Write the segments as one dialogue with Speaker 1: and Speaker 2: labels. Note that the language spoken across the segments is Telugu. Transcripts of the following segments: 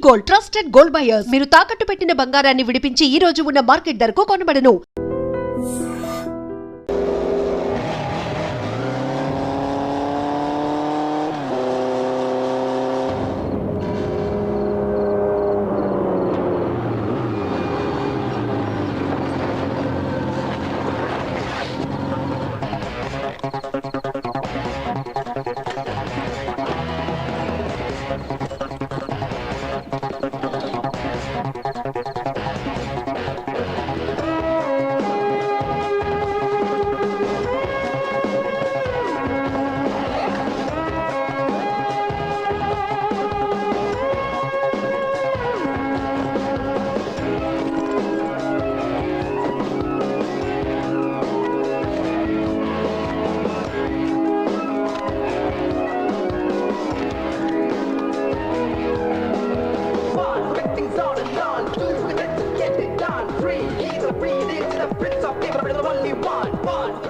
Speaker 1: Gold, trusted gold buyers. మీరు తాకట్టు పెట్టిన బంగారాన్ని విడిపించి ఈ రోజు ఉన్న మార్కెట్ ధరకు కొనబడను.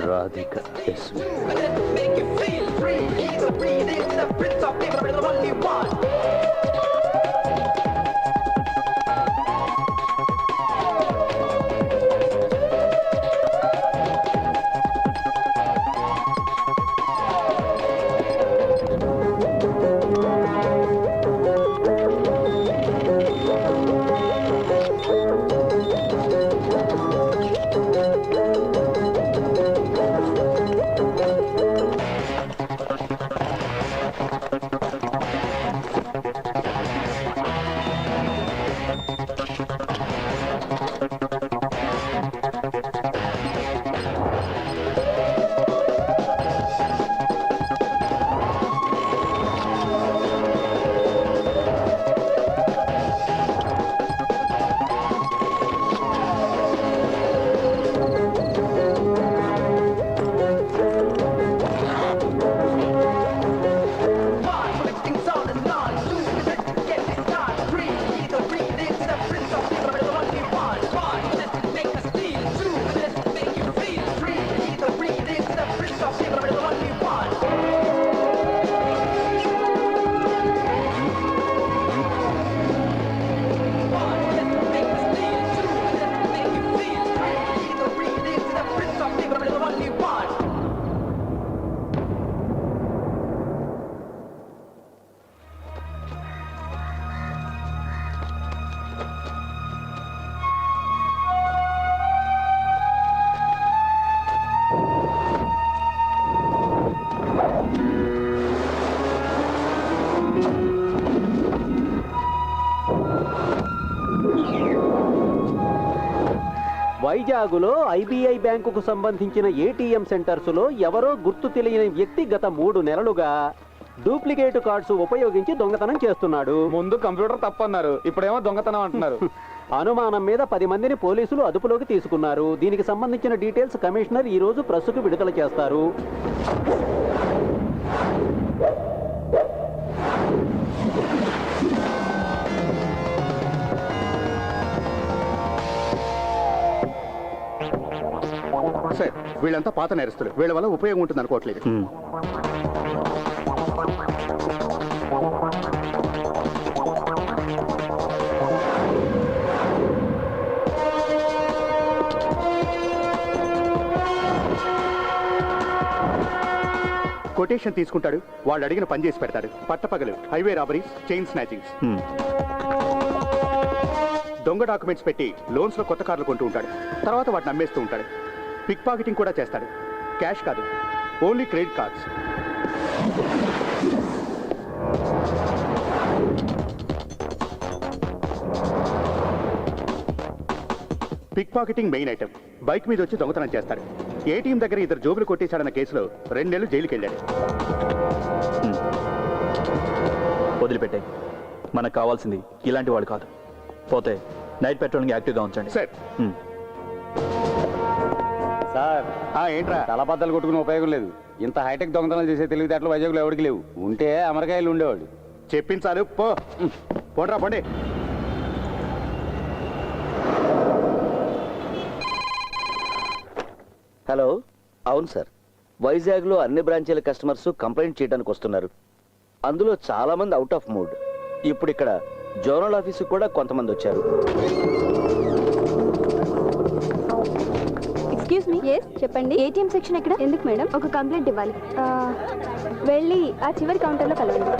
Speaker 2: Radhika SV.
Speaker 3: వైజాగులో ఐబీఐ బ్యాంకుకు సంబంధించిన ఏటీఎం సెంటర్స్లో ఎవరో గుర్తు తెలియని వ్యక్తి గత 3 నెలలుగా డూప్లికేట్ కార్డ్స్ ఉపయోగించి దొంగతనం చేస్తున్నాడు.
Speaker 4: ముందు కంప్యూటర్ తప్పన్నారు, ఇప్పుడేమో దొంగతనం అంటున్నారు.
Speaker 3: అనుమానం మీద 10 మందిని పోలీసులు అదుపులోకి తీసుకున్నారు. దీనికి సంబంధించిన డీటెయిల్స్ కమిషనర్ ఈ రోజు ప్రెస్కు విడుదల చేస్తారు.
Speaker 2: సార్, వీళ్ళంతా పాత నేరస్తులు. వీళ్ళ వల్ల ఉపయోగం ఉంటుంది అనుకోవట్లేదు. కొటేషన్ తీసుకుంటాడు, వాళ్ళు అడిగిన పని చేసి పెడతాడు. పట్టపగలు హైవే రాబరీస్, చైన్ స్నాచింగ్స్. దొంగ డాక్యుమెంట్స్ పెట్టి లోన్స్ లో కొత్త కార్లు కొంటూ ఉంటాడు. తర్వాత వాటిని అమ్మేస్తూ ఉంటాడు. పిక్ పాకెటింగ్ కూడా చేస్తాడు. క్యాష్ కాదు, only credit cards. Pickpocketing main item. Bike మీద వచ్చి దొంగతనం చేస్తాడు. ఏటీఎం దగ్గర 2 జోబులు కొట్టేశాడన్న కేసులో 2 నెలలు జైలుకి వెళ్ళాడు.
Speaker 5: వదిలిపెట్టాయి. మనకు కావాల్సింది ఇలాంటి వాడు కాదు. పోతే నైట్ పెట్రోలింగ్ యాక్టివ్గా ఉంచండి.
Speaker 2: సార్
Speaker 4: సార్
Speaker 2: ఏంట్రా?
Speaker 4: తలబద్దలు కొట్టుకునే ఉపయోగం లేదు. ఇంత హైటెక్ దొంగతనాలు చేసే తెలివితేటలు వైజాగ్లో ఎవరికి లేవు. ఉంటే అమెరికాయలు ఉండేవాడు.
Speaker 2: చెప్పించాలు పోండ్రా పోండి.
Speaker 6: హలో, అవును సార్. వైజాగ్లో అన్ని బ్రాంచీల కస్టమర్స్ కంప్లైంట్ చేయడానికి వస్తున్నారు. అందులో చాలా మంది అవుట్ ఆఫ్ మూడ్. ఇప్పుడు ఇక్కడ జోనల్ ఆఫీసు కూడా కొంతమంది వచ్చారు.
Speaker 7: Excuse me. చెప్పండి. ఏటీఎం సెక్షన్ ఎక్కడ? ఎందుకు మేడం? ఒక కంప్లైంట్ ఇవ్వాలి. వెళ్ళి ఆ చివరి కౌంటర్లో కలవండి.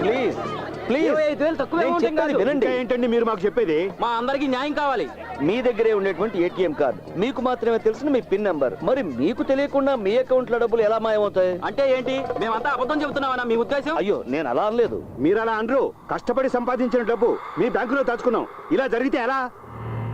Speaker 3: ప్లీజ్ ప్లీజ్
Speaker 6: 25,000 తక్కువే
Speaker 3: నేను
Speaker 6: ఉంటుంది
Speaker 3: చెప్పేది
Speaker 6: కాదు.
Speaker 3: వినండి.
Speaker 2: ఏంటండి మీరు మాకు చెప్పేది?
Speaker 3: మా అందరికి న్యాయం కావాలి.
Speaker 6: మీ దగ్గరే ఉండేటువంటి ఏటీఎం కార్డు మీకు మాత్రమే తెలిసిన మీ పిన్ నంబర్, మరి మీకు తెలియకుండా మీ అకౌంట్ లో డబ్బులు ఎలా మాయమవుతాయి?
Speaker 3: అంటే ఏంటి? మేమంతా అబద్ధం చెబుతున్నామన్నా మీ ఉద్దేశం?
Speaker 6: అయ్యో, నేను అలా అనలేదు.
Speaker 2: మీరు అలా అనరు. కష్టపడి సంపాదించిన డబ్బు మీ బ్యాంకులో దాచుకున్నాం. ఇలా జరిగితే ఎలా?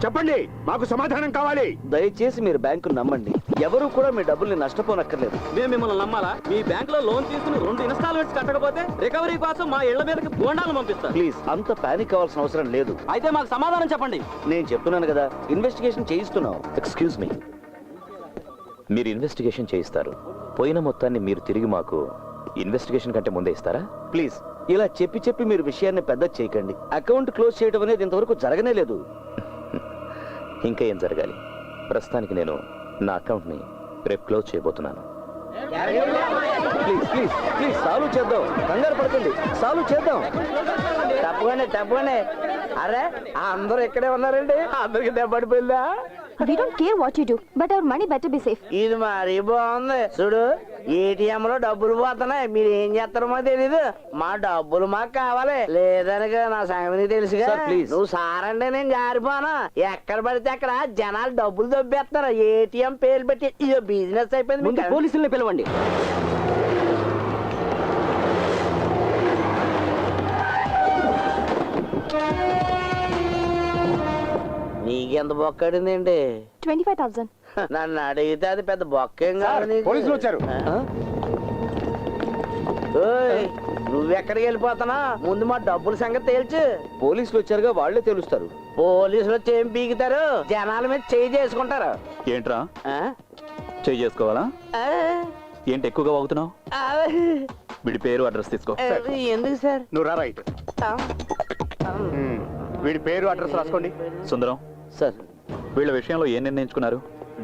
Speaker 2: చెప్పండి, మాకు సమాధానం కావాలి.
Speaker 6: దయచేసి మీరు బ్యాంకు నమ్మండి. ఎవరు కూడా మీ డబ్బుల్ని నష్టపోనక్కర్లేదు.
Speaker 3: మేము మిమ్మల్ని నమ్మాలా? మీ బ్యాంక్ లో లోన్ తీసుకుని 2 ఇన్స్టాల్మెంట్స్ కట్టకపోతే రికవరీ కోసం మా ఇళ్ల మీదకి బోండాలు పంపిస్తారు.
Speaker 6: ప్లీజ్, అంత పానిక్ అవ్వాల్సిన అవసరం లేదు.
Speaker 3: అయితే మాకు సమాధానం చెప్పండి.
Speaker 6: నేను చెప్తున్నాను కదా, ఇన్వెస్టిగేషన్ చేయిస్తున్నాం.
Speaker 8: ఎక్స్క్యూజ్ మీ, మీరు ఇన్వెస్టిగేషన్ చేయిస్తారు, పోయిన మొత్తాన్ని మీరు తిరిగి మాకు ఇన్వెస్టిగేషన్ కంటే ముందే ఇస్తారా?
Speaker 6: ప్లీజ్, ఇలా చెప్పి చెప్పి మీరు విషయాన్ని పెద్ద చేయకండి. అకౌంట్ క్లోజ్ చేయడం అనేది ఇంతవరకు జరగనే లేదు.
Speaker 8: ఇంకా ఏం జరగాలి? ప్రస్తుతానికి నేను నా అకౌంట్ని రేపు క్లోజ్ చేయబోతున్నాను.
Speaker 6: ప్లీజ్ ప్లీజ్ ప్లీజ్, సాల్వ్ చేద్దాం. కంగారు పడుతుంది, సాల్వ్ చేద్దాం. తప్పగానే. అరే, అందరూ ఇక్కడే ఉన్నారండి. అందరికి దెబ్బడిపోయిందా?
Speaker 7: We don't care what you do, but our money better be safe.
Speaker 6: ఇది మరీ బాగుంది. చూడు, ఏటీఎం లో డబ్బులు పోతున్నాయి. మీరు ఏం చేస్తారో మాకు తెలీదు. మా డబ్బులు మాకు కావాలి. లేదనగా నా సంగతి తెలుసుగా. నువ్వు సారంటే నేను జారిపోనా. ఎక్కడ పడితే అక్కడ జనాలు డబ్బులు దొబ్బేస్తున్నారు. ఏటీఎం పేరు పెట్టి ఇదో బిజినెస్ అయిపోయింది.
Speaker 3: పోలీసుల్ని పిలవండి.
Speaker 6: నీకెంత బొక్కడిందండి?
Speaker 7: 25,000.
Speaker 6: నన్ను అడిగితే అది పెద్ద బొక్కేం కాదు నీకు.
Speaker 2: పోలీసులు వచ్చారు.
Speaker 6: ఓయ్, నువ్వెక్కడికి వెళ్ళిపోతానా? ముందు మా డబ్బుల సంగతి తేల్చు. పోలీసులు వచ్చారుగా, వాళ్ళే తెలుస్తారు. పోలీసులు వచ్చి ఏం పీకుతారు? జనాల మీద చేయి చేసుకుంటారు.
Speaker 5: ఏంట్రా
Speaker 6: ఆ?
Speaker 5: చేయి చేసుకోవాలా?
Speaker 6: ఆ?
Speaker 5: ఏంటి ఎక్కువగా వాగుతున్నావు?
Speaker 6: ఆ?
Speaker 5: వీడి పేరు అడ్రస్ తీసుకో.
Speaker 6: ఎందుకు సార్?
Speaker 2: నువ్వు రా రైట్. వీడి పేరు అడ్రస్ రాసుకోండి.
Speaker 5: సుందరం,
Speaker 6: సార్,
Speaker 5: వీళ్ళ విషయంలో ఏం నిర్ణయించుకున్నారు?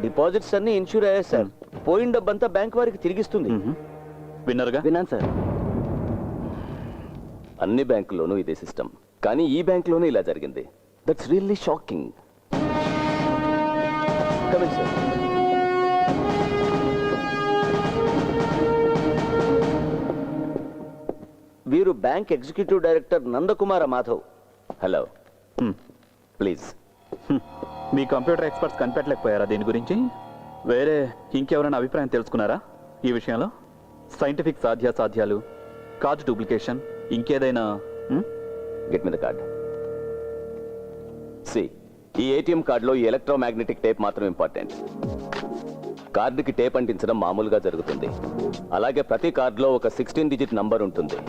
Speaker 6: డిపాజిట్స్ అన్ని ఇన్సూర్ అయ్యాయి సార్. పోయిన డబ్బంతా బ్యాంక్ వారికి తిరిగిస్తుంది.
Speaker 5: విన్నరుగా?
Speaker 3: విన్నాను సార్.
Speaker 8: అన్ని బ్యాంకుల్లోనూ ఇదే సిస్టమ్, కానీ ఈ బ్యాంకులోనూ ఇలా జరిగింది. That's really shocking.
Speaker 6: Coming sir. వీరు bank executive director Nandakumara Madhav.
Speaker 8: Hello, please.
Speaker 5: మీ కంప్యూటర్ ఎక్స్పర్ట్స్ కనిపెట్టలేకపోయారా దీని గురించి? వేరే ఇంకెవరైనా అభిప్రాయం తెలుసుకున్నారా ఈ విషయంలో? సైంటిఫిక్ సాధ్యాసాధ్యాలు, కార్డు డూప్లికేషన్, ఇంకేదైనా?
Speaker 8: Get me the card. See, ఈ ఏటీఎం కార్డులో ఈ ఎలక్ట్రోమాగ్నెటిక్ టేప్ మాత్రం ఇంపార్టెంట్. కార్డుకి టేప్ అంటించడం మామూలుగా జరుగుతుంది. అలాగే ప్రతి కార్డులో ఒక 16 డిజిట్ నంబర్ ఉంటుంది.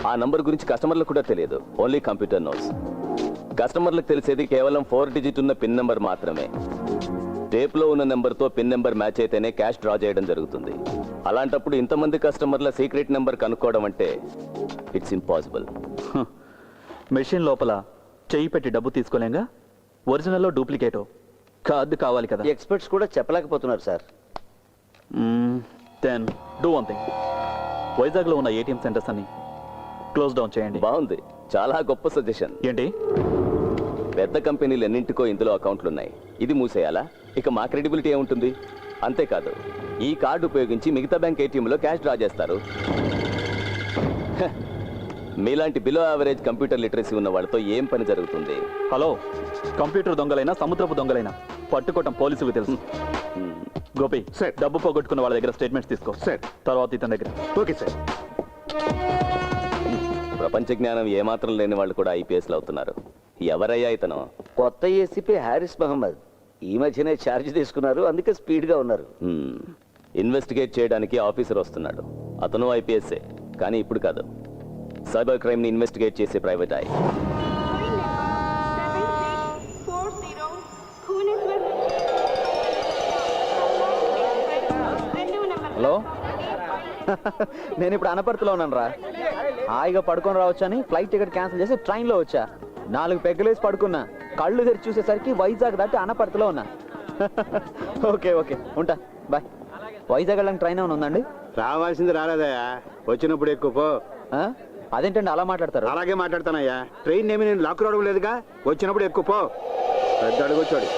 Speaker 8: ఆ నంబర్ గురించి కస్టమర్లకు కూడా తెలియదు, ఓన్లీ కంప్యూటర్ నోస్. కస్టమర్లకు తెలిసేది కేవలం 4 డిజిట్ ఉన్న పిన్ నెంబర్ మాత్రమే. టేప్లో ఉన్న నెంబర్తో పిన్ నెంబర్ మ్యాచ్ అయితేనే క్యాష్ డ్రా చేయడం జరుగుతుంది. అలాంటప్పుడు ఇంతమంది కస్టమర్ల సీక్రెట్ నెంబర్ కనుక్కోవడం అంటే ఇట్స్ ఇంపాసిబుల్.
Speaker 5: మెషిన్ లోపల చెయ్యి పెట్టి డబ్బు తీసుకోలేంగా, ఒరిజినల్లో డూప్లికేటో కార్డు కావాలి కదా.
Speaker 6: ఎక్స్పర్ట్స్ కూడా చెప్పలేకపోతున్నారు sir.
Speaker 5: Then do one thing, వైజాగ్లో ఉన్న ఏటీఎం సెంటర్స్ అన్ని క్లోజ్ డౌన్ చేయండి.
Speaker 8: బాగుంది, చాలా గొప్ప సజెషన్.
Speaker 5: ఏంటి?
Speaker 8: పెద్ద కంపెనీలు ఎన్నింటికో ఇందులో అకౌంట్లు ఉన్నాయి. ఇది మూసేయాలా? ఇక మా క్రెడిబిలిటీ ఏముంటుంది? అంతేకాదు, ఈ కార్డు ఉపయోగించి మిగతా బ్యాంక్ ఏటీఎంలో క్యాష్ డ్రా చేస్తారు. మీలాంటి బిలో యావరేజ్ కంప్యూటర్ లిటరసీ ఉన్న వాళ్ళతో ఏం పని జరుగుతుంది?
Speaker 5: హలో, కంప్యూటర్ దొంగలైనా సముద్రపు దొంగలైనా పట్టుకోవటం పోలీసులకు తెలుసు. గోపి,
Speaker 2: సార్.
Speaker 5: డబ్బు పోగొట్టుకున్న వాళ్ళ దగ్గర స్టేట్మెంట్స్ తీసుకో.
Speaker 2: సార్.
Speaker 5: తర్వాత ఇతని దగ్గర.
Speaker 2: Okay sir.
Speaker 8: ప్రపంచ జ్ఞానం ఏమాత్రం లేని వాళ్ళు కూడా ఐపీఎస్లు అవుతున్నారు. ఎవరయ్యా ఇతను?
Speaker 6: కొత్త ఏసీపీ హారిస్ మహమ్మద్. ఈ మధ్యనే ఛార్జ్ తీసుకున్నారు, అందుకే స్పీడ్గా ఉన్నారు.
Speaker 8: ఇన్వెస్టిగేట్ చేయడానికి ఆఫీసర్ వస్తున్నాడు. అతను ఐపీఎస్ఏ, కానీ ఇప్పుడు కాదు. సైబర్ క్రైమ్ ని ఇన్వెస్టిగేట్ చేసే ప్రైవేట్ ఐ.
Speaker 5: హలో, నేను ఇప్పుడు అనపర్తిలో ఉన్నాను రా. హాయిగా పడుకొని రావచ్చు అని ఫ్లైట్ టికెట్ క్యాన్సిల్ చేసి ట్రైన్లో వచ్చా. 4 పెగ్గలేసి పడుకున్నా. కళ్ళు తెరిచి చూసేసరికి వైజాగ్ దాటి అనపర్తిలో ఉన్నా. ఓకే, ఉంటా, బాయ్. వైజాగ్ వెళ్ళడానికి ట్రైన్ ఏమైనా ఉందండి?
Speaker 2: రావాల్సింది రాలేదయ్యా, వచ్చినప్పుడు ఎక్కువ పో.
Speaker 5: ఆ? అదేంటండి అలా మాట్లాడతారు?
Speaker 2: అలాగే మాట్లాడతానయ్యా. ట్రైన్ ఏమి నేను లాక్ రావడం లేదుగా, వచ్చినప్పుడు ఎక్కువ పో. పెద్ద అడుగొచ్చాడు.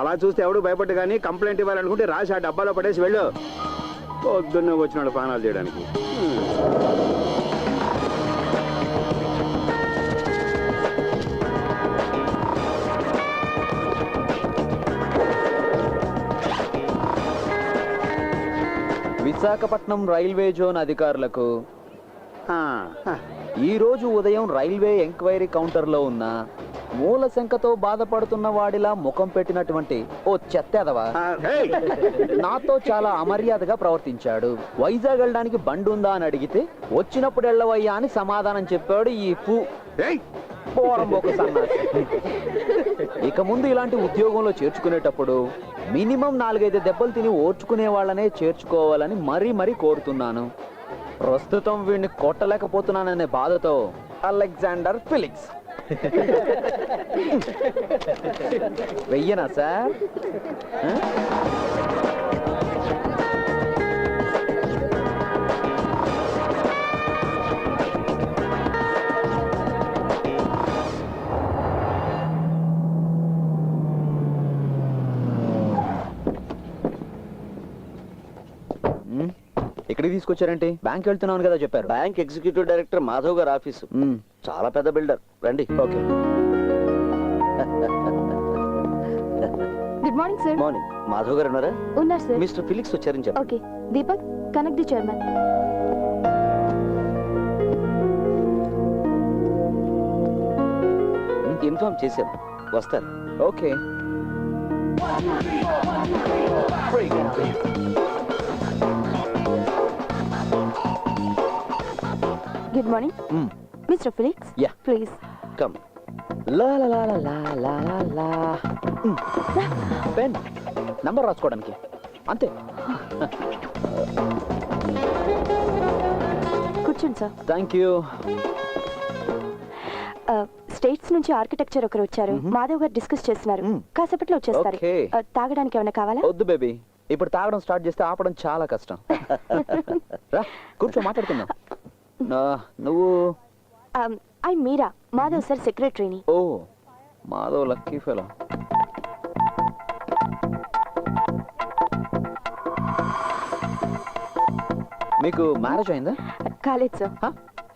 Speaker 2: అలా చూస్తే ఎవడు భయపడ్డు, కానీ కంప్లైంట్ ఇవ్వాలనుకుంటే రాసి ఆ డబ్బాలో పడేసి వెళ్ళు. పొద్దున్నే వచ్చినాడు పానాలు చేయడానికి.
Speaker 5: విశాఖపట్నం రైల్వే జోన్ అధికారులకు
Speaker 2: ఆ,
Speaker 5: ఈ రోజు ఉదయం రైల్వే ఎంక్వైరీ కౌంటర్లో ఉన్న మూల శంకతో బాధపడుతున్న వాడిలా ముఖం పెట్టినటువంటి ఓ చెత్తెదవా
Speaker 2: ఏయ్!
Speaker 5: నాతో చాలా అమర్యాదగా ప్రవర్తించాడు. వైజాగ్ వెళ్ళడానికి బండి ఉందా అని అడిగితే వచ్చినప్పుడు వెళ్ళవయ్యా అని సమాధానం చెప్పాడు ఈ
Speaker 2: ఏయ్!
Speaker 5: పోరంబోకు సన్నాసి. ఇక ముందు ఇలాంటి ఉద్యోగంలో చేర్చుకునేటప్పుడు మినిమం 4-5 దెబ్బలు తిని ఓర్చుకునే వాళ్ళనే చేర్చుకోవాలని మరీ కోరుతున్నాను. ప్రస్తుతం వీడిని కొట్టలేకపోతున్నాననే బాధతో అలెగ్జాండర్ ఫిలిక్స్. వెయ్యనా సార్? ఇక్కడికి తీసుకొచ్చారంటే? బ్యాంక్ వెళ్తున్నాను కదా చెప్పారు.
Speaker 6: బ్యాంక్ ఎగ్జిక్యూటివ్ డైరెక్టర్ మాధవ్ గారి ఆఫీసు. చాలా పెద్ద బిల్డర్. రండి.
Speaker 5: Okay.
Speaker 7: Good morning sir.
Speaker 6: Morning. Madhav గారు ఉన్నారా?
Speaker 7: ఉన్నారు సార్.
Speaker 6: మిస్టర్ ఫిలిక్స్ వచ్చారని చెప్పండి.
Speaker 7: Okay. Deepak, connect the chairman.
Speaker 6: Inform చేశాను, వస్తారు.
Speaker 5: Okay.
Speaker 7: Good morning mister Felix.
Speaker 5: Yeah.
Speaker 7: Please
Speaker 6: come.
Speaker 5: లా లా లా లా లా లా లా లా. పెన్ నంబర్ రాసుకోవడానికి అంతే.
Speaker 7: కూర్చోండి సార్.
Speaker 5: Thank you.
Speaker 7: స్టేట్స్ నుంచి ఆర్కిటెక్చర్ ఒకరు వచ్చారు. మాధవ్ గారు డిస్కస్ చేస్తున్నారు. కాసేపట్లో వచ్చేస్తారు.
Speaker 5: Okay.
Speaker 7: తాగడానికి ఏమైనా కావాలా?
Speaker 5: వద్దు బేబీ, ఇప్పుడు తాగడం స్టార్ట్ చేస్తే ఆపడం చాలా కష్టం. రా కూర్చో మాట్లాడుకుందాం. నువ్వు?
Speaker 7: ఐ మీరా, మాధవ్ సార్ సెక్రటరీని.
Speaker 5: ఓ మాధవ్ లక్కీ ఫెలో. మీకు మ్యారేజ్ అయిందా?
Speaker 7: కాలేదు సార్.
Speaker 5: హ?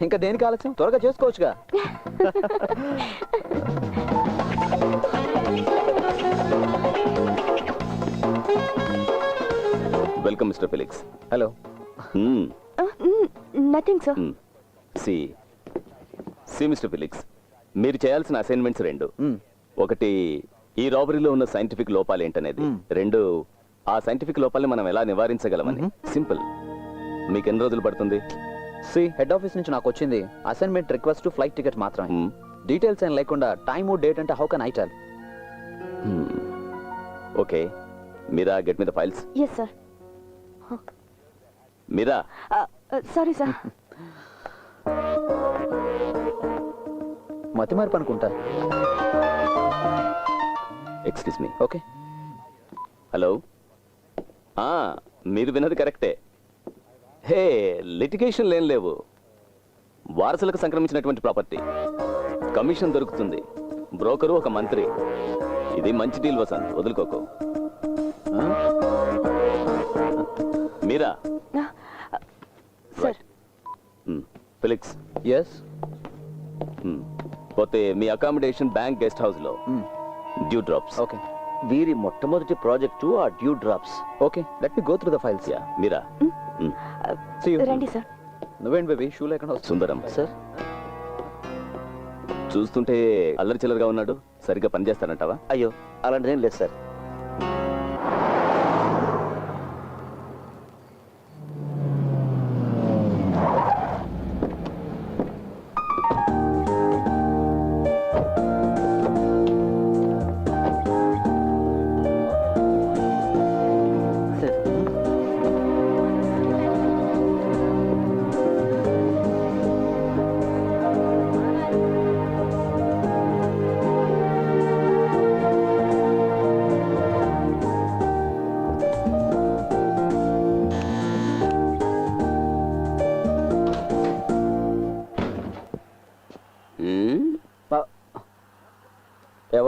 Speaker 5: ఇంకా దేనికి ఆలస్యం? త్వరగా చేసుకోవచ్చుగా.
Speaker 8: Welcome mister Felix.
Speaker 5: Hello.
Speaker 7: Nothing sir.
Speaker 8: See mister Felix, మీరు చేయాల్సిన అసైన్మెంట్స్ 2. ఒకటి, ఈ రాబరీలో ఉన్న సైంటిఫిక్ లోపాలు ఏంటనేది. 2, ఆ సైంటిఫిక్ లోపాలని మనం ఎలా నివారించగలమని. సింపుల్. మీకు ఎన్ని రోజులు పడుతుంది?
Speaker 5: హెడ్ ఆఫీస్ నుంచి నాకు వచ్చింది అసైన్మెంట్ రిక్వెస్ట్ ఫ్లైట్ టికెట్ మాత్రమే. డీటెయిల్స్ ఏం లేకుండా టైము డేట్ అంటే how can I tell?
Speaker 8: Okay. Meera, get me the files.
Speaker 7: Yes sir.
Speaker 8: Meera.
Speaker 7: Sorry sir.
Speaker 5: మతి మార్పు అనుకుంటా.
Speaker 8: Excuse me.
Speaker 5: ఓకే.
Speaker 8: హలో. మీరు విన్నది కరెక్టే. హే, లిటిగేషన్ ఏం లేవు. వారసులకు సంక్రమించినటువంటి ప్రాపర్టీ. కమిషన్ దొరుకుతుంది. బ్రోకరు ఒక మంత్రి. ఇది మంచి డీల్ వసంత్, వదులుకోకు. మీరా.
Speaker 7: సార్.
Speaker 8: ఫిలిక్స్.
Speaker 5: ఎస్.
Speaker 8: పోతే మీ అకామిడేషన్ బ్యాంక్ గెస్ట్ హౌస్ లో డ్యూ డ్రాప్స్.
Speaker 5: ఓకే.
Speaker 6: వీరి మొట్టమొదటి ప్రాజెక్టు ఆ due drops.
Speaker 5: Okay, let me go through the files.
Speaker 8: Yeah, Meera.
Speaker 5: See you.
Speaker 7: రండి సార్.
Speaker 5: నువ్వేంటి బేబీ, షూ లేకుండా వస్తుంది.
Speaker 8: సుందరం
Speaker 6: సార్,
Speaker 8: చూస్తుంటే అల్లరి చిల్లరగా ఉన్నాడు. సరిగ్గా పనిచేస్తానంటావా?
Speaker 6: అయ్యో అలాంటిదేం లేదు సార్.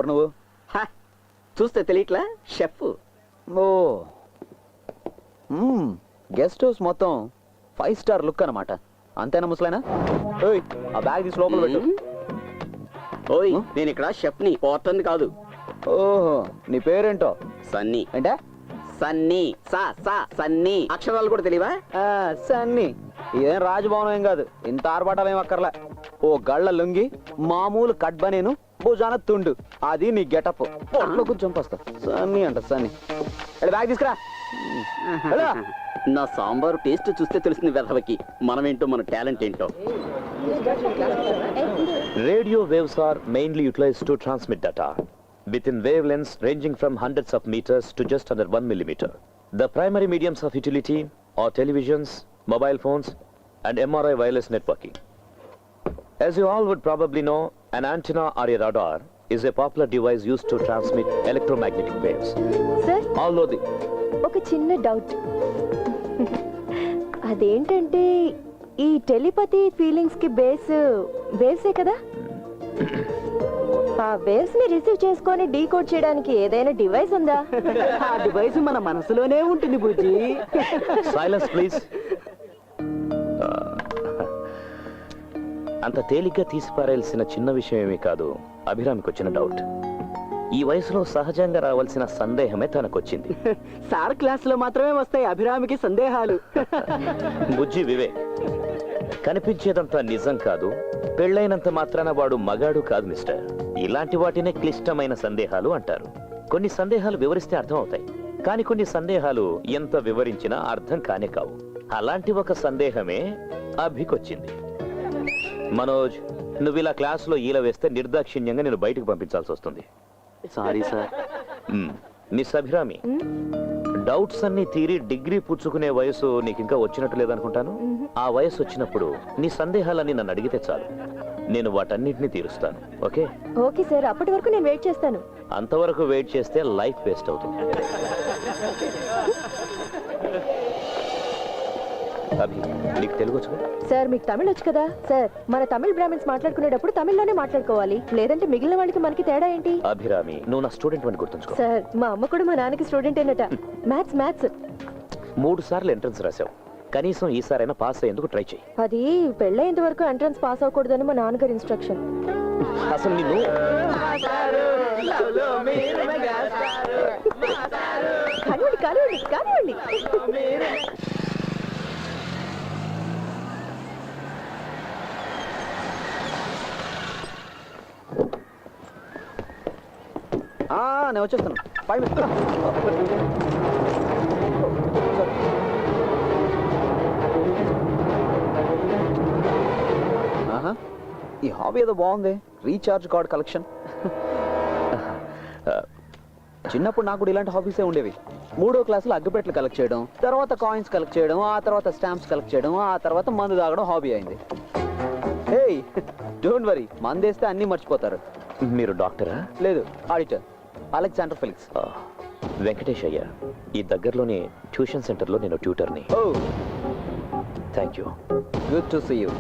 Speaker 5: ఎవరు నువ్వు?
Speaker 3: చూస్తే తెలియట్లా షెఫ్.
Speaker 5: ఓ గెస్ట్ హౌస్ మొత్తం 5 స్టార్ లుక్ అన్నమాట. అంతేనా ముసలైనా? ఓయ్ ఆ బ్యాగ్ తీసి లోపల పెట్టు.
Speaker 3: ఓయ్ నేను ఇక్కడ షెఫ్ ని, పోర్టర్ని కాదు.
Speaker 5: ఓహో నీ పేరేంటో?
Speaker 3: సన్నీ.
Speaker 5: అంటే
Speaker 3: సన్నీ. సన్నీ. అక్షరాలు కూడా తెలియవా?
Speaker 5: సన్నీ. ఇదేం రాజభవనం ఏం కాదు, ఇంత ఆర్భాటాలు ఏం అక్కర్లే. ఓ గళ్ళ లుంగి, మామూలు కట్ బనేను, భుజాన తుండు, అది నీ గెటప్. పొట్లో కూర్చొని వస్తా. సన్నీ అంట సన్నీ. బ్యాగ్ తీసుకురా.
Speaker 3: నా సాంబారు టేస్ట్ చూస్తే తెలిసింది వెధవకి మనమేంటో, మన టాలెంట్ ఏంటో.
Speaker 9: Radio waves are mainly utilized to transmit data within wavelengths ranging from hundreds of meters to just under 1 millimeter. The primary mediums of utility are televisions, mobile phones, and MRI wireless networking. As you all would probably know, an antenna or a radar is a popular device used to transmit electromagnetic waves.
Speaker 7: Sir
Speaker 9: Although the
Speaker 7: ఒక చిన్న డౌట్. అదేంటంటే ఈ టెలిపతి ఫీలింగ్స్ కి వేవ్సే కదా? ఆ వేవ్స్ ని రిసీవ్ చేసుకొని డీకోడ్ చేయడానికి ఏదైనా డివైస్ ఉందా?
Speaker 3: ఆ డివైస్ మన మనసులోనే ఉంటుంది బుజ్జి.
Speaker 9: silence please. అంత తేలిగ్గా తీసిపారేయాల్సిన చిన్న విషయం ఏమీ కాదు అభిరామికి వచ్చిన డౌట్. ఈ వయసులో సహజంగా రావాల్సిన సందేహమే తనకొచ్చింది.
Speaker 3: సార్ క్లాస్ లో మాత్రమే వస్తాయి అభిరామికి సందేహాలు.
Speaker 9: బుజ్జి వివేక్, కనిపించేదంతా నిజం కాదు, పెళ్ళైనంత మాత్రాన వాడు మగాడు కాదు మిస్టర్. ఇలాంటి వాటినే క్లిష్టమైన సందేహాలు అంటారు. కొన్ని సందేహాలు వివరిస్తే అర్థం అవుతాయి, కానీ కొన్ని సందేహాలు ఎంత వివరించినా అర్థం కానే కావు. అలాంటి ఒక సందేహమే అభికొచ్చింది. మనోజ్, నువ్వు ఇలా క్లాసులో ఈల వేస్తే నిర్దాక్షిణ్యంగా నేను బయటకు పంపించాల్సి వస్తుంది.
Speaker 3: Sorry sir.
Speaker 9: Miss Abhirami, doubts అన్ని తీరి డిగ్రీ పుచ్చుకునే వయసు నీకు ఇంకా వచ్చినట్టు లేదనుకుంటాను. ఆ వయసు వచ్చినప్పుడు నీ సందేహాలన్నీ నన్ను అడిగితే చాలు, నేను వాటన్నిటిని తీరుస్తాను. ఓకే?
Speaker 7: ఓకే సార్, అప్పటి వరకు నేను వెయిట్ చేస్తాను.
Speaker 9: అంతవరకు వెయిట్ చేస్తే లైఫ్ వేస్ట్ అవుతుంది. అభి, నీకు తెలుగు వచ్చు?
Speaker 7: సార్ మీకు తమిళ్ వచ్చు కదా? సార్ మన తమిళ్ బ్రాహ్మిన్స్ మాట్లాడుకునేటప్పుడు తమిళ్లోనే మాట్లాడుకోవాలి, లేదంటే మిగిలిన వాళ్ళకి మనకి తేడా ఏంటి?
Speaker 9: అభిరామి, నువ్వు నా స్టూడెంట్ అని గుర్తుంచుకో.
Speaker 7: సార్ మా అమ్మ కూడా మా నాన్నకి స్టూడెంట్ ఏనట. మ్యాథ్స్
Speaker 9: 3 సార్లు ఎంట్రన్స్ రాసావు, కనీసం ఈసారైనా పాస్ అయ్యేందుకు ట్రై చేయి.
Speaker 7: అది పెళ్ళయ్యేంత వరకు ఎంట్రన్స్ పాస్ అవ్వకూడదని మా నాన్నగారి ఇన్స్ట్రక్షన్.
Speaker 9: అసలు నిన్ను
Speaker 7: కానివ్వండి.
Speaker 5: నేను వచ్చేస్తాను. 5 minutes. ఈ హాబీ ఏదో బాగుంది, రీఛార్జ్ కార్డ్ కలెక్షన్. చిన్నప్పుడు నాకు కూడా ఇలాంటి హాబీసే ఉండేవి. 3వ క్లాసులో అగ్గిపెట్లు కలెక్ట్ చేయడం, తర్వాత కాయిన్స్ కలెక్ట్ చేయడం, ఆ తర్వాత స్టాంప్స్ కలెక్ట్ చేయడం, ఆ తర్వాత మందు తాగడం హాబీ అయింది. హే డోంట్ వరీ, మందేస్తే అన్నీ మర్చిపోతారు.
Speaker 9: మీరు డాక్టరా?
Speaker 5: లేదు, ఆడిటర్ అలెగ్జాండర్ ఫెలిక్స్.
Speaker 9: వెంకటేష్ అయ్యా, ఈ దగ్గరలోని ట్యూషన్ సెంటర్లో నేను ట్యూటర్ని.
Speaker 5: ఓ
Speaker 9: thank you.
Speaker 5: Good to see you.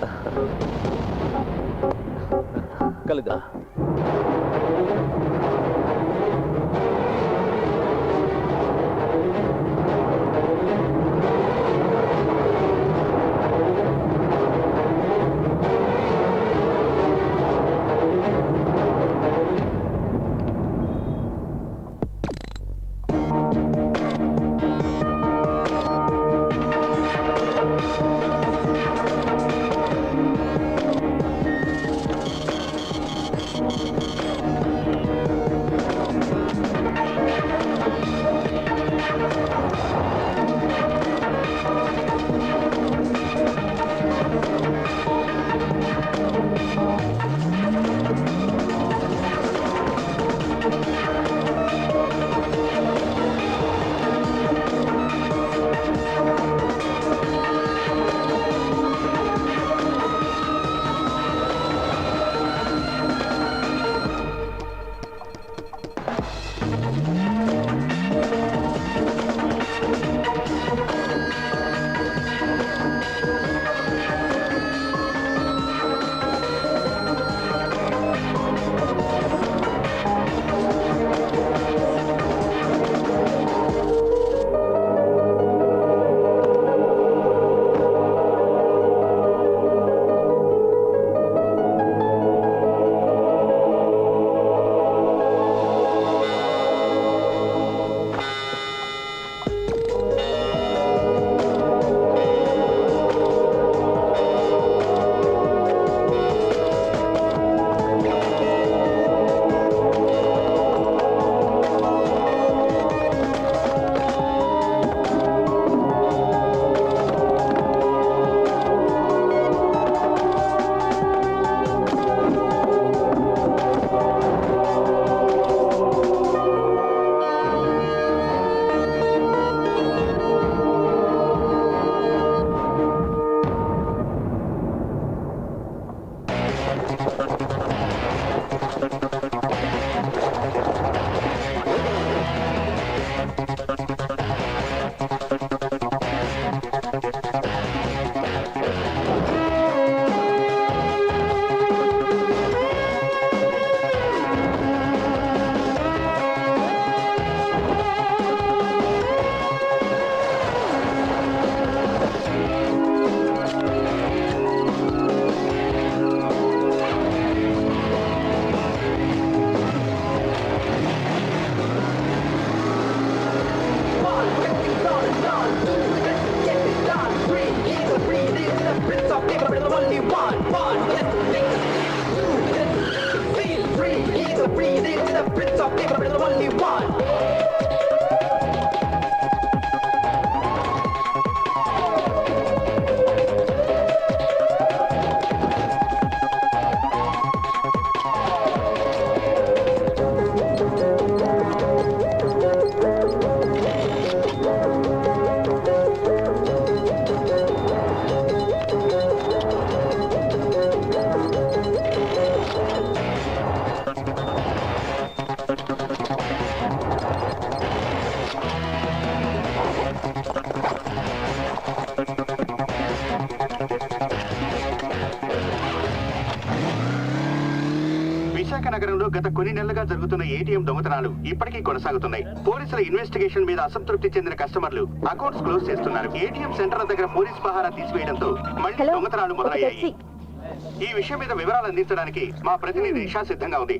Speaker 5: కలుద్దాం.
Speaker 2: విశాఖ నగరంలో గత కొన్ని నెలలుగా జరుగుతున్న ఏటీఎం దొంగతనాలు ఇప్పటికీ కొనసాగుతున్నాయి. పోలీసుల ఇన్వెస్టిగేషన్ మీద అసంతృప్తి చెందిన కస్టమర్లు అకౌంట్స్ క్లోజ్ చేస్తున్నారు. ఏటీఎం సెంటర్ల దగ్గర పోలీస్ పహారా తీసివేయడంతో మళ్ళీ దొంగతనాలు మొదలయ్యాయి. ఈ విషయం మీద వివరాలు అందించడానికి మా ప్రతినిధి నిషా సిద్ధంగా ఉంది.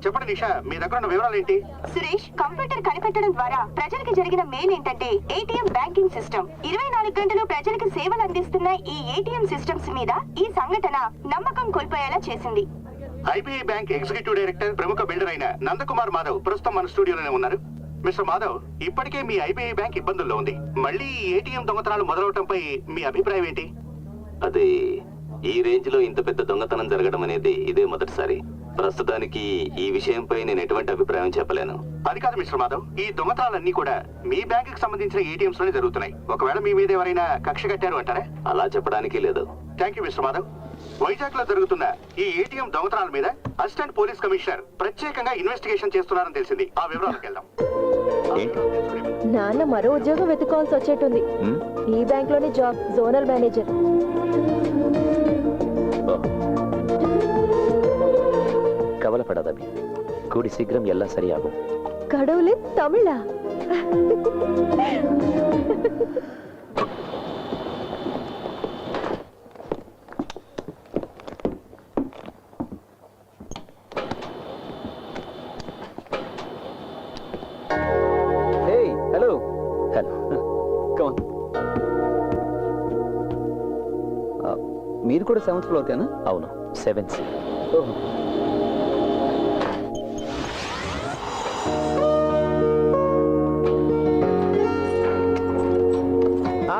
Speaker 2: చెప్పండి నిషా, మీ దగ్గర ఉన్న వివరాలు ఏంటి?
Speaker 10: సురేష్, కంప్యూటర్ కనిపెట్టడం ద్వారా ప్రజలకు జరిగిన మెయిన్ ఏంటంటే ఏటీఎం బ్యాంకింగ్ సిస్టమ్. 24 గంటలు ప్రజలకు సేవలు అందిస్తున్న ఈ ఏటీఎం సిస్టమ్స్ మీద ఈ సంఘటన నమ్మకం కోల్పోయేలా చేసింది.
Speaker 2: ఐబీఐ బ్యాంక్ ఎగ్జిక్యూటివ్ డైరెక్టర్, ప్రముఖ బిల్డర్ అయిన నందకుమార్ మాధవ్ ప్రస్తుతం మన స్టూడియోలోనే ఉన్నారు. మిస్టర్ మాధవ్, ఇప్పటికే మీ ఐబీఐ బ్యాంక్ ఇబ్బందుల్లో ఉంది. మళ్ళీ ఏటీఎం దొంగతనాలు మొదలవటంపై మీ అభిప్రాయం ఏంటి?
Speaker 8: అదే, ఈ రేంజ్ లో ఇంత పెద్ద దొంగతనం జరగడం అనేది ఇదే మొదటిసారి. ప్రస్తుతానికి ఈ విషయంపై నేను ఎటువంటి అభిప్రాయం చెప్పలేను.
Speaker 2: అది కాదు మిస్టర్ మాధవ్, ఈ దొంగతనాలన్నీ కూడా మీ బ్యాంక్ కి సంబంధించిన ఏటీఎంస్ లోనే జరుగుతున్నాయి. ఒకవేళ మీ మీద ఎవరైనా కక్ష కట్టారు అంటారా?
Speaker 8: అలా చెప్పడానికి లేదు.
Speaker 2: Thank you mister Madhav. Vizag లో జరుగుతున్న ఈ ఏటీఎం దొంగతనాల మీద అసిస్టెంట్ పోలీస్ కమిషనర్ ప్రత్యేకంగా ఇన్వెస్టిగేషన్ చేస్తున్నారని తెలిసింది. ఆ వివరాలకు వెళ్దాం.
Speaker 7: నాన్న మరో ఉద్యోగం వెతుక్కోవాల్సి వచ్చేట్టుంది. ఈ బ్యాంక్ లోని జాబ్, జోనల్ మేనేజర్.
Speaker 9: கவலைப்படாதபி, கூடி சீக்கிரம் எல்லாம் சரியாகும்.
Speaker 7: கடவுளே, தமிழா?
Speaker 5: Hey, hello.
Speaker 9: Hello.
Speaker 5: Come on. మీరు కూడా 7th ఫ్లోర్ కేనా?
Speaker 9: అవును, 7C.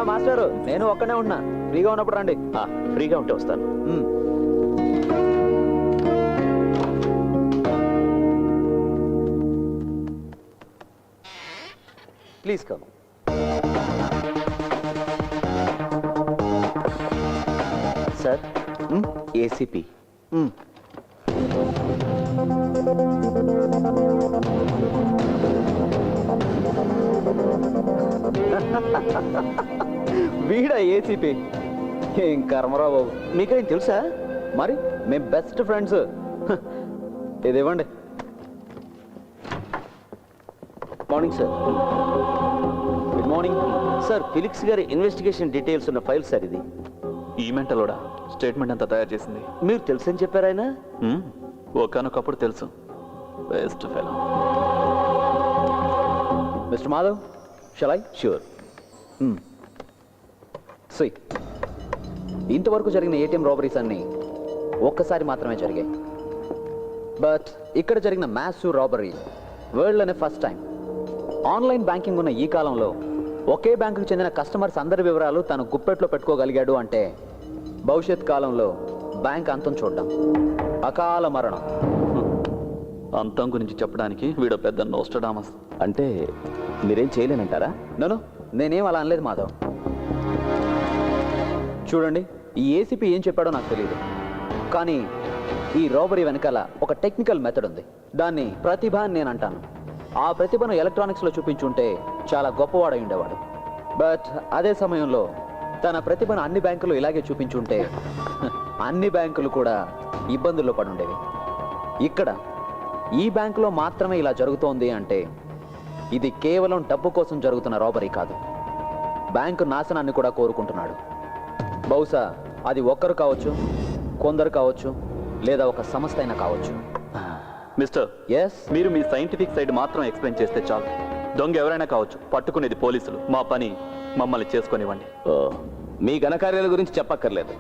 Speaker 5: మాస్టారు, నేను ఒక్కనే ఉన్నా. ఫ్రీగా ఉన్నప్పుడు రండి.
Speaker 9: ఫ్రీగా ఉంటే వస్తాను.
Speaker 5: Please come.
Speaker 9: Sir, ACP.
Speaker 5: వీడా ఏసీపీ? ఏం కర్మరా బాబు, మీకేం తెలుసా? మరి మేము బెస్ట్ ఫ్రెండ్స్. ఇది ఇవ్వండి.
Speaker 8: Morning sir.
Speaker 5: Good morning
Speaker 8: sir, Felix గారి ఇన్వెస్టిగేషన్ డీటెయిల్స్ ఉన్న ఫైల్ సార్ ఇది.
Speaker 11: ఈ మెంటలోడా స్టేట్మెంట్ అంతా తయారు చేసింది?
Speaker 8: మీరు తెలుసని చెప్పారు ఆయన?
Speaker 11: ఒకనొకప్పుడు తెలుసు. Best fellow.
Speaker 5: Mister Madhav, shall I?
Speaker 8: Sure.
Speaker 5: See, ఇంతవరకు జరిగిన ఏటీఎం రాబరీస్ అన్ని ఒక్కసారి మాత్రమే జరిగాయి. బట్ ఇక్కడ జరిగిన మ్యాసివ్ రాబరీ వరల్డ్లోనే ఫస్ట్ టైం. ఆన్లైన్ బ్యాంకింగ్ ఉన్న ఈ కాలంలో ఒకే బ్యాంకుకు చెందిన కస్టమర్స్ అందరి వివరాలు తను గుప్పెట్లో పెట్టుకోగలిగాడు అంటే భవిష్యత్ కాలంలో బ్యాంక్ అంతం చూడడం, అకాల మరణం.
Speaker 11: అంతం గురించి చెప్పడానికి వీడు పెద్ద నోస్టడామస్.
Speaker 8: అంటే మీరేం చేయలేనంటారా?
Speaker 5: నో, నేనేం అలా అనలేదు మాధవ్. చూడండి, ఈ ఏసీపీ ఏం చెప్పాడో నాకు తెలియదు, కానీ ఈ రాబరీ వెనకాల ఒక టెక్నికల్ మెథడ్ ఉంది. దాన్ని ప్రతిభ అని నేను అంటాను. ఆ ప్రతిభను ఎలక్ట్రానిక్స్లో చూపించుంటే చాలా గొప్పవాడై ఉండేవాడు. బట్ అదే సమయంలో తన ప్రతిభను అన్ని బ్యాంకులు ఇలాగే చూపించుంటే అన్ని బ్యాంకులు కూడా ఇబ్బందుల్లో పడుండేవి. ఇక్కడ ఈ బ్యాంకులో మాత్రమే ఇలా జరుగుతోంది అంటే ఇది కేవలం డబ్బు కోసం జరుగుతున్న రాబరీ కాదు, బ్యాంకు నాశనాన్ని కూడా కోరుకుంటున్నాడు. బహుశా అది ఒక్కరు కావచ్చు, కొందరు కావచ్చు, లేదా ఒక సంస్థ అయినా కావచ్చు.
Speaker 11: మిస్టర్,
Speaker 5: ఎస్,
Speaker 11: మీరు మీ సైంటిఫిక్ సైడ్ మాత్రం ఎక్స్ప్లెయిన్ చేస్తే చాలు. దొంగ ఎవరైనా కావచ్చు, పట్టుకునేది పోలీసులు. మా పని మమ్మల్ని చేసుకొనివ్వండి.
Speaker 8: మీ ఘనకార్యాల గురించి చెప్పక్కర్లేదు.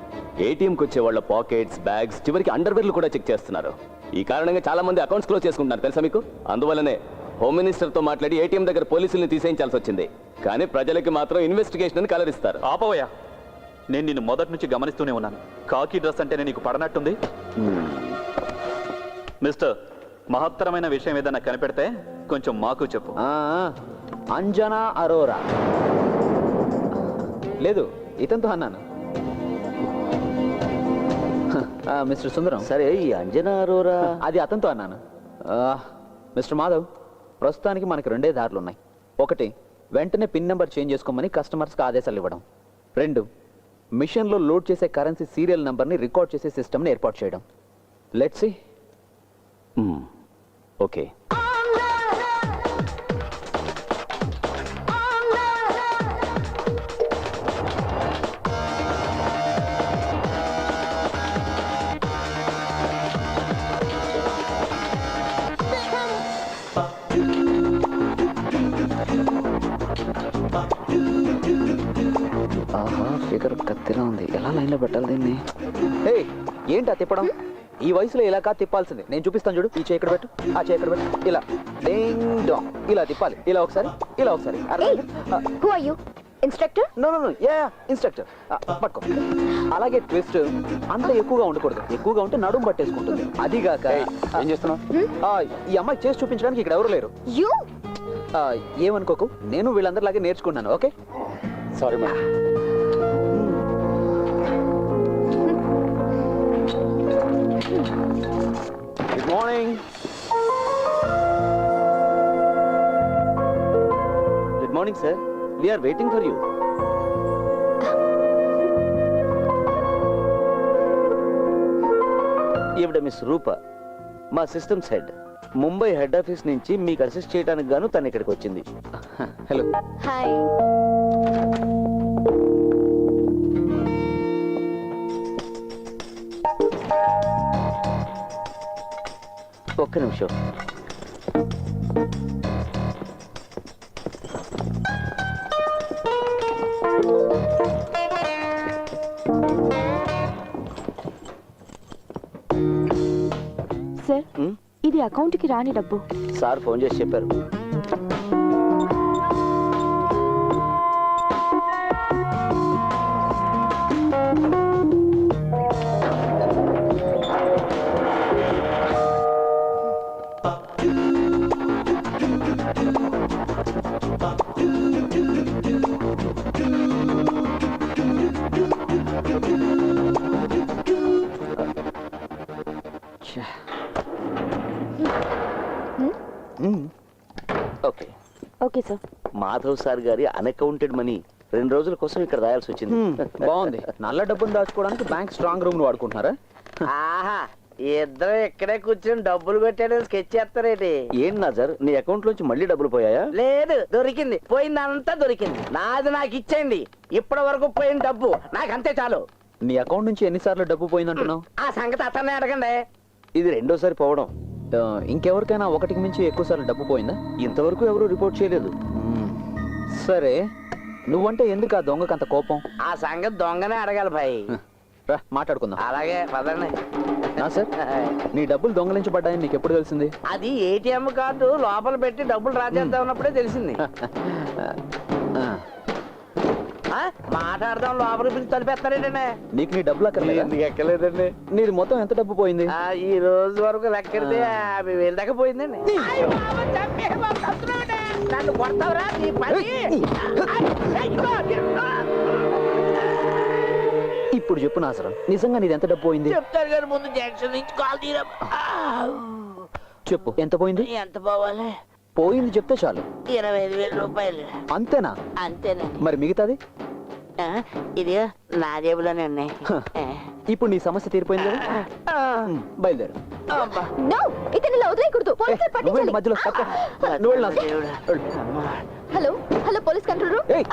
Speaker 8: ఏటీఎంకి వచ్చే వాళ్ళ పాకెట్స్, బ్యాగ్స్, చివరికి అండర్వేర్లు కూడా చెక్ చేస్తున్నారు. ఈ కారణంగా చాలా మంది అకౌంట్స్ క్లోజ్ చేసుకుంటున్నారు తెలుసా మీకు? అందువల్లనే హోమ్ మినిస్టర్తో మాట్లాడి ఏటీఎం దగ్గర పోలీసుల్ని తీసేయించాల్సి వచ్చింది. కానీ ప్రజలకి మాత్రం ఇన్వెస్టిగేషన్ అని కలరిస్తారు.
Speaker 11: ఆపవయ్యా, నేను నిన్ను మొదటి నుంచి గమనిస్తూనే ఉన్నాను. కాకి డ్రెస్ అంటేనే నీకు పడనట్టుంది. మిస్టర్, మహత్తరమైన విషయం ఏదైనా కనిపెడితే కొంచెం మాకు చెప్పు.
Speaker 5: అంజనా అరోరా. లేదు, ఇతనితో అన్నాను. మిస్టర్ సుందరం.
Speaker 6: సరే, ఈ అంజనా అరోరా
Speaker 5: అది అతనితో అన్నాను. మిస్టర్ మాధవ్, ప్రస్తుతానికి మనకి 2 దారులు ఉన్నాయి. 1, వెంటనే పిన్ నెంబర్ చేంజ్ చేసుకోమని కస్టమర్స్కి ఆదేశాలు ఇవ్వడం. 2, మిషన్లో లోడ్ చేసే కరెన్సీ సీరియల్ నెంబర్ని రికార్డ్ చేసే సిస్టమ్ని ఏర్పాటు చేయడం. Let's see.
Speaker 8: ఓకే.
Speaker 5: ఆహా, ఫిగర్ కత్తిలా ఉంది. ఎలా లైన్లో పెట్టాలి దీన్ని? ఏంటి ఆ తిప్పడం? ఈ వయసులో ఇలా కాదు తిప్పాల్సింది. నేను చూపిస్తాను చూడు. ఈ చేయి పెట్టు, ఆ చేయి పెట్టు. ఇలా డింగ్ డాంగ్ ఇలా తిప్పాలి. ఇలా ఒకసారి, ఇలా ఒకసారి.
Speaker 7: Instructor?
Speaker 5: No no no, yeah instructor. పట్టుకో. అలాగే ట్విస్ట్ అంత ఎక్కువగా ఉండకూడదు. ఎక్కువగా ఉంటే నడుము పట్టేసుకుంటుంది. అదిగాక
Speaker 4: ఏం చేస్తున్నావు?
Speaker 5: ఈ అమ్మాయి చేసి చూపించడానికి ఇక్కడ ఎవరు లేరు. ఏమనుకోకు, నేను వీళ్ళందరిలాగే నేర్చుకున్నాను. Okay,
Speaker 4: sorry madam.
Speaker 5: Good morning.
Speaker 6: Good morning sir, we're waiting for you. ఈవిడ మిస్ రూప, మా systems head. Mumbai head office నుంచి మీకు అసిస్ట్ చేయడానికి గాను తను ఇక్కడికి వచ్చింది.
Speaker 5: హలో.
Speaker 7: హాయ్.
Speaker 6: ఒక్క నిమిషం.
Speaker 7: సార్, ఇది అకౌంట్కి రాని డబ్బు.
Speaker 6: సార్ ఫోన్ చేసి చెప్పారు. Okay
Speaker 7: okay sir.
Speaker 6: Madhav sir గారి అన్అకౌంటెడ్ మనీ 2 రోజుల కోసం ఇక్కడ రాయాల్సి వచ్చింది.
Speaker 5: బాగుంది. నల్ల డబ్బును దాచుకోవడానికి బ్యాంక్ స్ట్రాంగ్ రూమ్ వాడుకుంటున్నారా?
Speaker 6: ఆహా, ఇద్దరు ఇక్కడే కూర్చొని డబ్బులు పెట్టాడని స్కెచ్ చేస్తారేటి? ఏం నాజర్, నీ అకౌంట్ లోంచి మళ్ళీ డబ్బులు పోయాయా? లేదు, దొరికింది. పోయిందంతా దొరికింది. నాది నాకు ఇచ్చేయండి. ఇప్పటి వరకు పోయిన డబ్బు నాకు అంతే చాలు.
Speaker 5: నీ అకౌంట్ నుంచి ఎన్నిసార్లు డబ్బు పోయిందంటున్నావు?
Speaker 6: ఆ సంగతి అతన్నే అడగండి. ఇది 2వ పోవడం.
Speaker 5: ఇంకెవరికైనా 1కి మించి ఎక్కువ సార్లు డబ్బు పోయిందా?
Speaker 6: ఇంతవరకు ఎవరు రిపోర్ట్ చేయలేదు.
Speaker 5: సరే, నువ్వంటే ఎందుకు ఆ దొంగకు అంత కోపం?
Speaker 6: ఆ సంగతి దొంగనే అడగాలి భాయ్.
Speaker 5: రా మాట్లాడుకుందాం.
Speaker 6: అలాగే పదండి.
Speaker 5: సార్, నీ డబ్బులు దొంగలించబడ్డాయని నీకు ఎప్పుడు తెలిసింది?
Speaker 6: అది ఏటీఎం కార్డు లోపల పెట్టి డబ్బులు డ్రా చేద్దాం ఉన్నప్పుడే తెలిసింది. మాట్లాడదాం, లోపల పిలిచి తలిపేస్తారేటండి.
Speaker 5: నీకు నీ డబ్బులు అక్కర్లేదు?
Speaker 6: ఎక్కలేదండి.
Speaker 5: నీది మొత్తం ఎంత డబ్బు పోయింది?
Speaker 6: ఈ రోజు వరకు లెక్కెడితే 50,000 దాకా పోయిందండి. నన్ను కొడతావురా నీ పని.
Speaker 5: ఇప్పుడు చెప్పు నాసరం, నిజంగా నీది ఎంత డబ్బు పోయింది?
Speaker 6: చెప్తారు కానీ ముందు జంక్షన్ నుంచి కాల్ తీరా.
Speaker 5: చెప్పు, ఎంత పోయింది?
Speaker 6: ఎంత పోవాలి?
Speaker 5: పోయింది చెప్తే చాలు.
Speaker 6: 25,000 రూపాయలు.
Speaker 5: అంతేనా?
Speaker 6: అంతేనండి.
Speaker 5: మరి మిగతాది?
Speaker 6: ఇది నా జేబులోనే ఉన్నాయి
Speaker 5: ఇప్పుడు నీ సమస్య తీరిపోయింది కదా బయలుదేరు
Speaker 7: నో ఇతను ఇలా వదిలేయకూడదు పోలీసులు
Speaker 5: నువ్వు వెళ్ళి
Speaker 7: పట్టించాలి
Speaker 5: మధ్యలో తప్ప. నువ్వు వెళ్ళు నాతో. వెళ్ళు.
Speaker 7: హలో హలో పోలీస్ కంట్రోల్
Speaker 5: ఏయ్,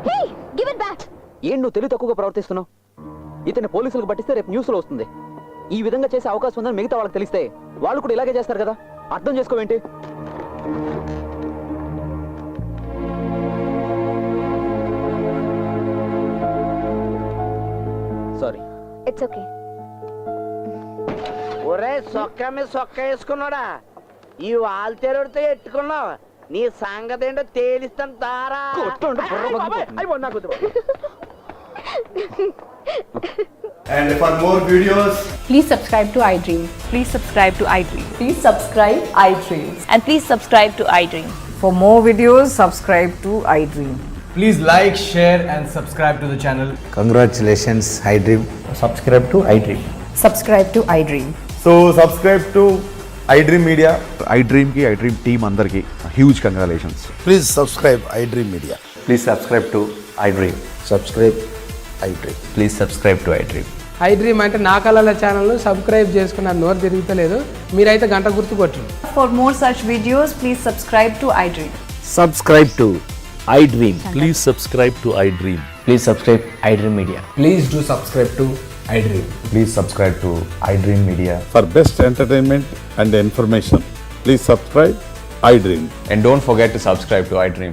Speaker 7: హే గివ్ ఇట్ బ్యాక్
Speaker 5: ఏం నువ్వు తెలివి తక్కువగా ప్రవర్తిస్తున్నావు? ఇతన్ని పోలీసులకు పట్టిస్తే రేపు న్యూస్లో వస్తుంది. ఈ విధంగా చేసే అవకాశం ఉందని మిగతా వాళ్ళకి తెలిస్తే వాళ్ళు కూడా ఇలాగే చేస్తారు కదా. అర్థం చేసుకోవేంటి? సారీ.
Speaker 7: ఇట్స్ ఓకే
Speaker 6: ఒరే సొక్క మీద సొక్క వేసుకున్నాడా ఈ వాల్తేరుడితో ఎట్టుకున్నావు నీ సంగతి ఏంటో తేలిస్తాను తారా
Speaker 12: And for more videos,
Speaker 13: Please subscribe to iDream. Please subscribe to iDream. Please subscribe iDream. And please subscribe to iDream. For more videos, subscribe to iDream.
Speaker 12: please like, share, and subscribe to the channel.
Speaker 2: Congratulations I dream.
Speaker 12: Subscribe to iDream.
Speaker 13: Subscribe to iDream.
Speaker 12: So subscribe to iDream Media.
Speaker 14: iDream ki iDream team andarki huge congratulations.
Speaker 2: Please subscribe I dream media.
Speaker 12: Please subscribe to iDream.
Speaker 2: Subscribe I dream.
Speaker 12: Please subscribe to iDream.
Speaker 15: iDream అంటే నా కళల ఛానల్ సబ్స్క్రైబ్ చేసుకున్న నోరు తిరుగుతలేదు. మీరైతే గంట గుర్తు కొట్టండి.
Speaker 13: For more such videos, please subscribe to iDream.
Speaker 9: Subscribe to iDream. Please subscribe to iDream.
Speaker 12: Please subscribe iDream Media.
Speaker 15: Please do subscribe to iDream.
Speaker 12: Please subscribe to iDream Media.
Speaker 14: For best entertainment and information, please subscribe iDream.
Speaker 12: And don't forget to subscribe to iDream.